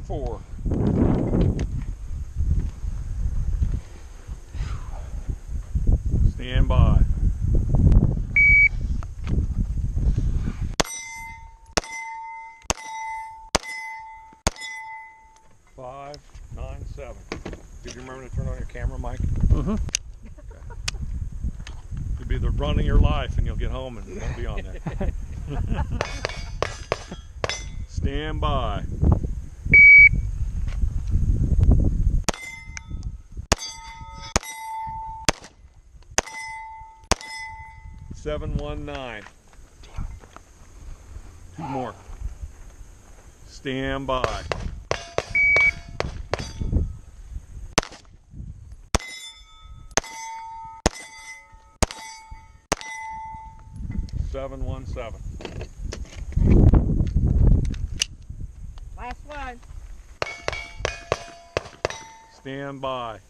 4. Stand by. Five, 9, 7. Did you remember to turn on your camera, Mike? Mm-hmm. You'll be the run of your life, and you'll get home and it won't be on there. Stand by. Seven, 1, 9. 2 more. Stand by. Seven, 1, 7. Last one. Stand by.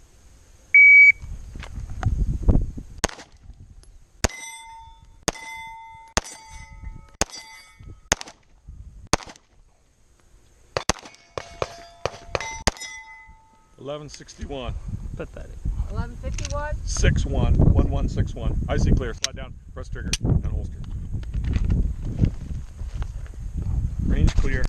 $11.61. Pathetic. 11:51. 6-1. 1161. I see clear. Slide down. Press trigger and holster. Range clear.